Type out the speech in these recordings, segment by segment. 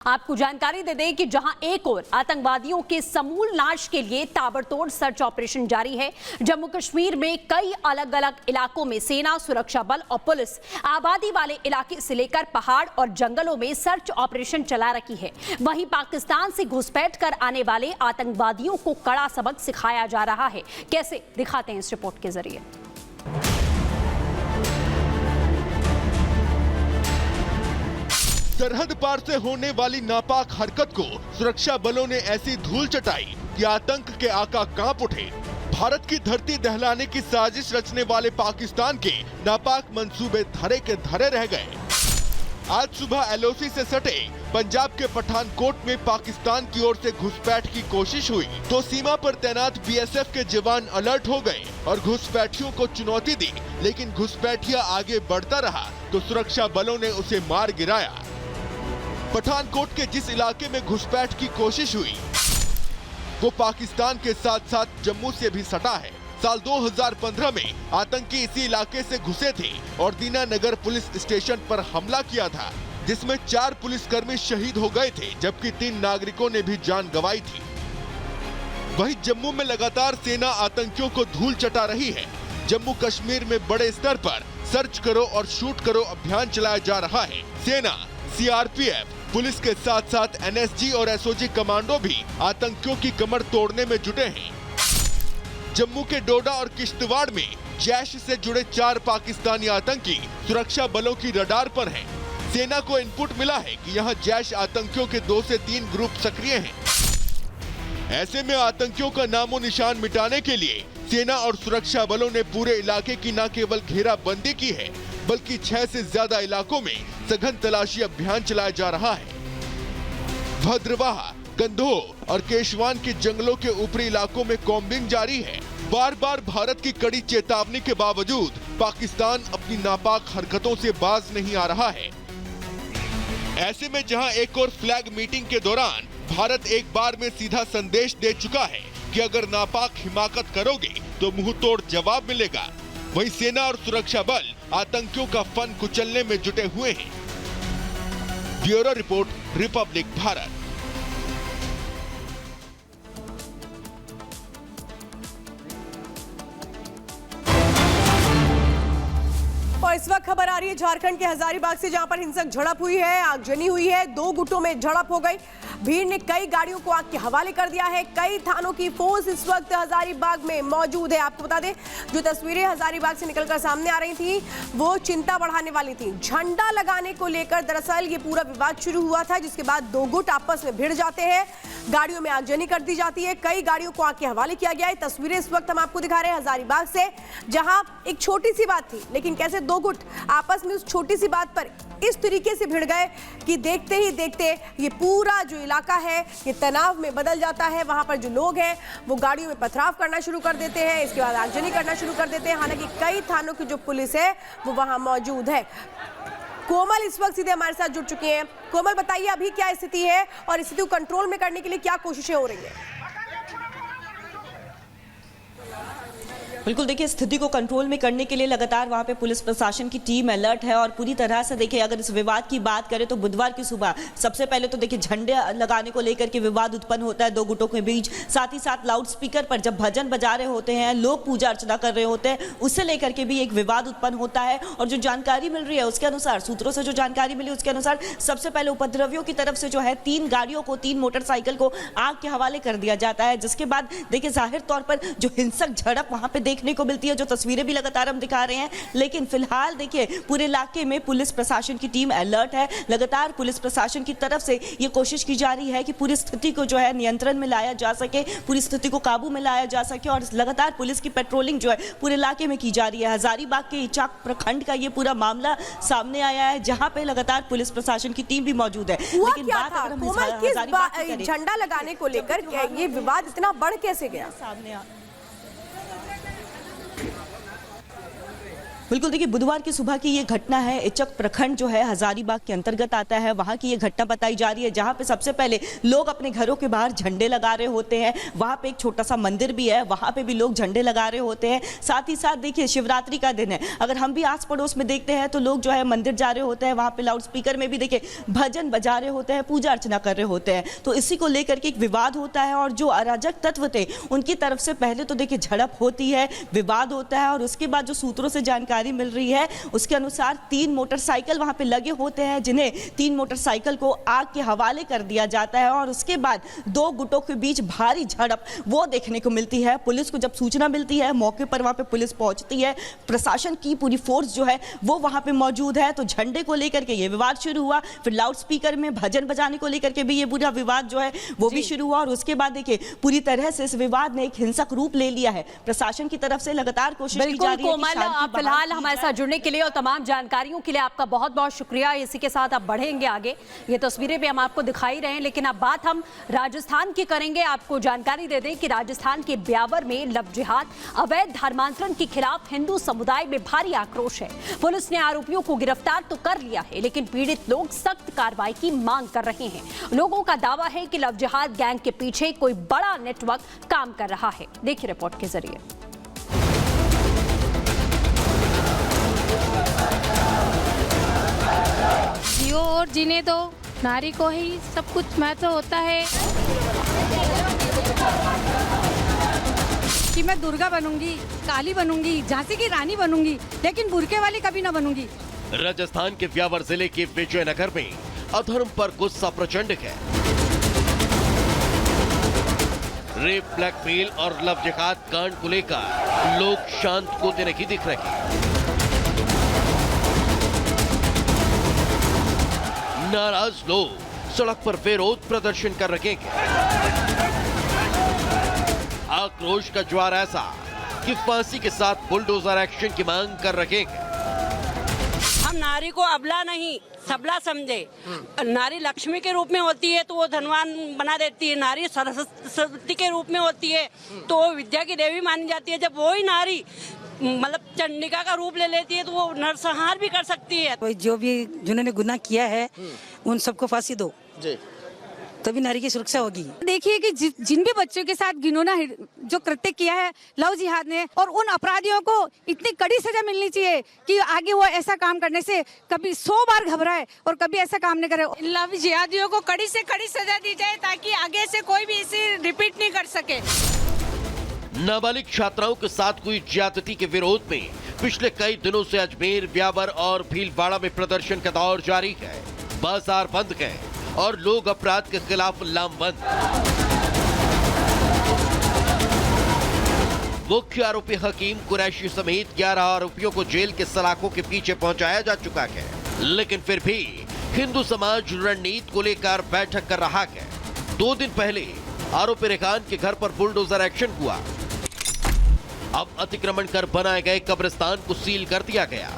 आपको जानकारी दे दें कि जहां एक ओर आतंकवादियों के समूल नाश के लिए ताबड़तोड़ सर्च ऑपरेशन जारी है, जम्मू कश्मीर में कई अलग अलग इलाकों में सेना, सुरक्षा बल और पुलिस आबादी वाले इलाके से लेकर पहाड़ और जंगलों में सर्च ऑपरेशन चला रही है। वहीं पाकिस्तान से घुसपैठ कर आने वाले आतंकवादियों को कड़ा सबक सिखाया जा रहा है। कैसे, दिखाते हैं इस रिपोर्ट के जरिए। सरहद पार से होने वाली नापाक हरकत को सुरक्षा बलों ने ऐसी धूल चटाई कि आतंक के आका कांप उठे। भारत की धरती दहलाने की साजिश रचने वाले पाकिस्तान के नापाक मंसूबे धरे के धरे रह गए। आज सुबह एलओसी से सटे पंजाब के पठानकोट में पाकिस्तान की ओर से घुसपैठ की कोशिश हुई तो सीमा पर तैनात बीएसएफ के जवान अलर्ट हो गए और घुसपैठियों को चुनौती दी, लेकिन घुसपैठिया आगे बढ़ता रहा तो सुरक्षा बलों ने उसे मार गिराया। पठानकोट के जिस इलाके में घुसपैठ की कोशिश हुई वो पाकिस्तान के साथ साथ जम्मू से भी सटा है। साल 2015 में आतंकी इसी इलाके से घुसे थे और दीनानगर पुलिस स्टेशन पर हमला किया था, जिसमें 4 पुलिसकर्मी शहीद हो गए थे जबकि 3 नागरिकों ने भी जान गंवाई थी। वहीं जम्मू में लगातार सेना आतंकियों को धूल चटा रही है। जम्मू कश्मीर में बड़े स्तर पर सर्च करो और शूट करो अभियान चलाया जा रहा है। सेना, सीआरपीएफ, पुलिस के साथ साथ एनएसजी और एसओजी कमांडो भी आतंकियों की कमर तोड़ने में जुटे हैं। जम्मू के डोडा और किश्तवाड़ में जैश से जुड़े 4 पाकिस्तानी आतंकी सुरक्षा बलों की रडार पर हैं। सेना को इनपुट मिला है कि यहां जैश आतंकियों के 2 से 3 ग्रुप सक्रिय हैं। ऐसे में आतंकियों का नामो निशान मिटाने के लिए सेना और सुरक्षा बलों ने पूरे इलाके की न केवल घेराबंदी की है बल्कि 6 से ज्यादा इलाकों में सघन तलाशी अभियान चलाया जा रहा है। भद्रवाह, कंधोह और केशवान के जंगलों के ऊपरी इलाकों में कॉम्बिंग जारी है। बार बार भारत की कड़ी चेतावनी के बावजूद पाकिस्तान अपनी नापाक हरकतों से बाज नहीं आ रहा है। ऐसे में जहां एक और फ्लैग मीटिंग के दौरान भारत एक बार में सीधा संदेश दे चुका है कि अगर नापाक हिमाकत करोगे तो मुंह तोड़ जवाब मिलेगा, वहीं सेना और सुरक्षा बल आतंकियों का फन कुचलने में जुटे हुए हैं। Bureau report, Republic Bharat. और इस वक्त खबर आ रही है झारखंड के हजारीबाग से, जहां पर हिंसक झड़प हुई है, आगजनी हुई है, 2 गुटों में झड़प हो गई। भीड़ ने कई गाड़ियों को आग के हवाले कर दिया है। कई थानों की फोर्स इस वक्त हजारीबाग में मौजूद है। आपको बता दें, जो तस्वीरें हजारीबाग से निकलकर सामने आ रही थी वो चिंता बढ़ाने वाली थी। झंडा लगाने को लेकर दरअसल ये पूरा विवाद शुरू हुआ था, जिसके बाद 2 गुट आपस में भिड़ जाते हैं, गाड़ियों में आगजनी कर दी जाती है, कई गाड़ियों को आग के हवाले किया गया है। तस्वीरें इस वक्त हम आपको दिखा रहे हैं हजारीबाग से, जहां एक छोटी सी बात थी, लेकिन कैसे 2 गुट आपस में उस छोटी सी बात पर इस तरीके से भिड़ गए कि देखते ही देखते ये पूरा जो इलाका है ये तनाव में बदल जाता है। वहां पर जो लोग हैं वो गाड़ियों में पथराव करना शुरू कर देते हैं, इसके बाद आगजनी करना शुरू कर देते हैं। हालांकि कई थानों की जो पुलिस है वो वहां मौजूद है। कोमल इस वक्त सीधे हमारे साथ जुड़ चुकी हैं। कोमल, बताइए अभी क्या स्थिति है और स्थिति को कंट्रोल में करने के लिए क्या कोशिशें हो रही है? बिल्कुल, देखिए, स्थिति को कंट्रोल में करने के लिए लगातार वहां पे पुलिस प्रशासन की टीम अलर्ट है और पूरी तरह से देखिए, अगर इस विवाद की बात करें तो बुधवार की सुबह सबसे पहले तो देखिए झंडे लगाने को लेकर के विवाद उत्पन्न होता है 2 गुटों के बीच। साथ ही साथ लाउड स्पीकर पर जब भजन बजा रहे होते हैं, लोग पूजा अर्चना कर रहे होते हैं, उससे लेकर के भी एक विवाद उत्पन्न होता है। और जो जानकारी मिल रही है उसके अनुसार, सूत्रों से जो जानकारी मिली उसके अनुसार सबसे पहले उपद्रवियों की तरफ से जो है 3 गाड़ियों को, 3 मोटरसाइकिल को आग के हवाले कर दिया जाता है, जिसके बाद देखिए जाहिर तौर पर जो हिंसक झड़प वहां पे देखने को मिलती है, जो तस्वीरें भी लगातार हम दिखा रहे हैं। लेकिन फिलहाल देखिए पूरे इलाके में पुलिस प्रशासन की टीम अलर्ट है। लगातार पुलिस प्रशासन की तरफ से ये कोशिश की जा रही है कि पूरी स्थिति को जो है नियंत्रण में लाया जा सके, पूरी स्थिति को काबू में लाया जा सके और लगातार पुलिस की पेट्रोलिंग जो है पूरे इलाके में की जा रही है। हजारीबाग के इचाक प्रखंड का ये पूरा मामला सामने आया है, जहां पे लगातार पुलिस प्रशासन की टीम भी मौजूद है। लेकिन बात अगर हम झंडा लगाने को लेकर ये विवाद इतना बढ़ कैसे गया? बिल्कुल देखिए, बुधवार की सुबह की ये घटना है। इचक प्रखंड जो है हजारीबाग के अंतर्गत आता है, वहाँ की ये घटना बताई जा रही है, जहाँ पे सबसे पहले लोग अपने घरों के बाहर झंडे लगा रहे होते हैं। वहाँ पे एक छोटा सा मंदिर भी है, वहाँ पे भी लोग झंडे लगा रहे होते हैं। साथ ही साथ देखिए, शिवरात्रि का दिन है, अगर हम भी आस पड़ोस में देखते हैं तो लोग जो है मंदिर जा रहे होते हैं, वहाँ पे लाउड स्पीकर में भी देखिए भजन बजा रहे होते हैं, पूजा अर्चना कर रहे होते हैं। तो इसी को लेकर के एक विवाद होता है और जो अराजक तत्व थे उनकी तरफ से पहले तो देखिए झड़प होती है, विवाद होता है और उसके बाद जो सूत्रों से जानकारी मिल रही है उसके अनुसार 3 मोटरसाइकिल वहां पे लगे होते हैं, जिन्हें 3 मोटरसाइकिल को आग के हवाले कर दिया जाता है और उसके बाद 2 गुटों के बीच भारी झड़प वो देखने को मिलती है। पुलिस को जब सूचना मिलती है, मौके पर वहां पे पुलिस पहुंचती है, प्रशासन की पूरी फोर्स जो है वो वहां पे मौजूद है। तो झंडे को लेकर के ये विवाद शुरू हुआ, फिर लाउड स्पीकर में भजन बजाने को लेकर के भी ये पूरा विवाद जो है वो भी शुरू हुआ और उसके बाद देखिए पूरी तरह से इस विवाद ने एक हिंसक रूप ले लिया है। प्रशासन की तरफ से लगातार कोशिश की जा रही है। कोमल, आप फिलहाल हमारे साथ जुड़ने के लिए और तमाम जानकारियों के लिए आपका बहुत बहुत शुक्रिया। इसी के साथ आप बढ़ेंगे आगे, ये तस्वीरें भी हम आपको दिखाई रहे हैं, लेकिन अब बात हम राजस्थान की करेंगे। आपको जानकारी दे दें कि राजस्थान के ब्यावर में लव जिहाद अवैध धर्मांतरण के खिलाफ हिंदू समुदाय में भारी आक्रोश है। पुलिस ने आरोपियों को गिरफ्तार तो कर लिया है, लेकिन पीड़ित लोग सख्त कार्रवाई की मांग कर रहे हैं। लोगों का दावा है कि लव जिहाद गैंग के पीछे कोई बड़ा नेटवर्क काम कर रहा है। देखिए रिपोर्ट के जरिए। जियो और जीने दो, नारी को ही सब कुछ महत्व होता है। कि मैं दुर्गा बनूंगी, काली बनूंगी, झांसी की रानी बनूंगी, लेकिन बुरके वाली कभी ना बनूंगी। राजस्थान के ब्यावर जिले के विजयनगर में अधर्म पर गुस्सा प्रचंड है। रेप, ब्लैकमेल और लव जिहाद कांड को लेकर लोग शांत होते नहीं दिख रहे। नाराज लोग सड़क पर विरोध प्रदर्शन कर रहे हैं। आक्रोश का ज्वार ऐसा कि फांसी के साथ बुलडोजर एक्शन की मांग कर रहे हैं। हम नारी को अबला नहीं सबला समझे। नारी लक्ष्मी के रूप में होती है तो वो धनवान बना देती है, नारी सरस्वती के रूप में होती है तो वो विद्या की देवी मानी जाती है। जब वही नारी मतलब चंडिका का रूप ले लेती है तो वो नरसंहार भी कर सकती है। जो भी जिन्होंने गुनाह किया है उन सबको फांसी दो जी, तभी नारी की सुरक्षा होगी। देखिए कि जिन भी बच्चों के साथ घिनौना जो कृत्य किया है लव जिहाद ने, और उन अपराधियों को इतनी कड़ी सजा मिलनी चाहिए कि आगे वो ऐसा काम करने से कभी 100 बार घबराए और कभी ऐसा काम नहीं करे। लव जिहादियों को कड़ी से कड़ी सजा दी जाए ताकि आगे से कोई भी इसे रिपीट नहीं कर सके। नाबालिग छात्राओं के साथ हुई ज्यादती के विरोध में पिछले कई दिनों से अजमेर, ब्यावर और भीलवाड़ा में प्रदर्शन का दौर जारी है। बाजार बंद है और लोग अपराध के खिलाफ लामबंद। मुख्य आरोपी हकीम कुरैशी समेत 11 आरोपियों को जेल के सलाखों के पीछे पहुंचाया जा चुका है, लेकिन फिर भी हिंदू समाज रणनीति को लेकर बैठक कर रहा है। 2 दिन पहले आरोपी रेखान के घर पर बुलडोजर एक्शन हुआ। अब अतिक्रमण कर बनाए गए कब्रिस्तान को सील कर दिया गया।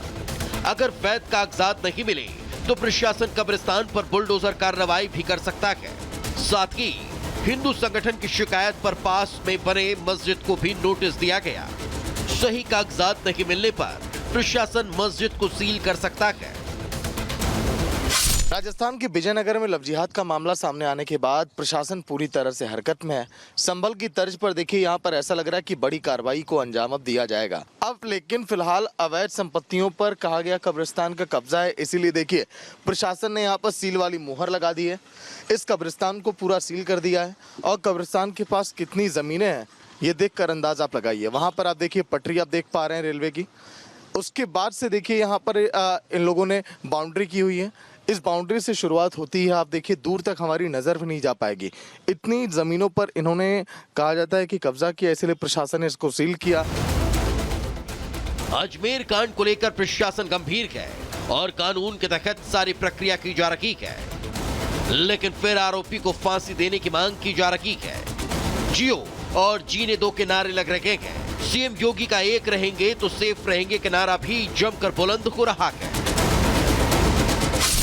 अगर वैध कागजात नहीं मिले तो प्रशासन कब्रिस्तान पर बुलडोजर कार्रवाई भी कर सकता है। साथ ही हिंदू संगठन की शिकायत पर पास में बने मस्जिद को भी नोटिस दिया गया। सही कागजात नहीं मिलने पर प्रशासन मस्जिद को सील कर सकता है। राजस्थान के विजयनगर में लव जिहाद का मामला सामने आने के बाद प्रशासन पूरी तरह से हरकत में है। संभल की तर्ज पर देखिए, यहाँ पर ऐसा लग रहा है कि बड़ी कार्रवाई को अंजाम अब दिया जाएगा। अब लेकिन फिलहाल अवैध संपत्तियों पर कहा गया कब्रिस्तान का कब्जा है, इसीलिए देखिए प्रशासन ने यहाँ पर सील वाली मुहर लगा दी है। इस कब्रिस्तान को पूरा सील कर दिया है और कब्रिस्तान के पास कितनी जमीनें हैं ये देख कर अंदाजा आप लगाइए। वहाँ पर आप देखिए पटरी आप देख पा रहे हैं रेलवे की। उसके बाद से देखिए यहाँ पर इन लोगों ने बाउंड्री की हुई है। इस बाउंड्री से शुरुआत होती है, आप देखिए दूर तक हमारी नजर भी नहीं जा पाएगी। इतनी जमीनों पर इन्होंने कहा जाता है कि कब्जा किया, इसलिए प्रशासन ने इसको सील किया। अजमेर कांड को लेकर प्रशासन गंभीर है और कानून के तहत सारी प्रक्रिया की जा रही है, लेकिन फिर आरोपी को फांसी देने की मांग की जा रही है। जियो और जीने दो के नारे लग रहे हैं। सीएम योगी का एक रहेंगे तो सेफ रहेंगे का नारा भी जमकर बुलंद हो रहा है।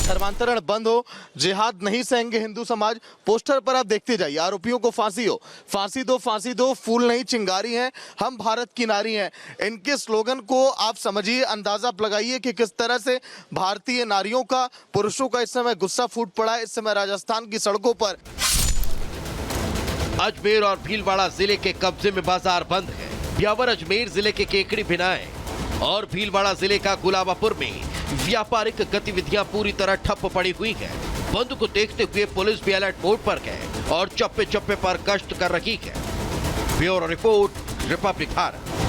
धर्मांतरण बंद हो, जिहाद नहीं सहेंगे हिंदू समाज, पोस्टर पर आप देखते जाइए, आरोपियों को फांसी हो, फांसी दो, फूल नहीं चिंगारी हैं, हम भारत की नारी हैं। इनके स्लोगन को आप समझिए, अंदाजा आप लगाइए कि किस तरह से भारतीय नारियों का, पुरुषों का इस समय गुस्सा फूट पड़ा है। इस समय राजस्थान की सड़कों पर अजमेर और भीलवाड़ा जिले के कब्जे में बाजार बंद है। ब्यावर अजमेर जिले के केकड़ी भिनाए और भीलवाड़ा जिले का गुलाबापुर में व्यापारिक गतिविधियां पूरी तरह ठप पड़ी हुई हैं। बंद को देखते हुए पुलिस भी अलर्ट मोड पर है और चप्पे चप्पे पर गश्त कर रही है। Bureau report, Republic Bharat.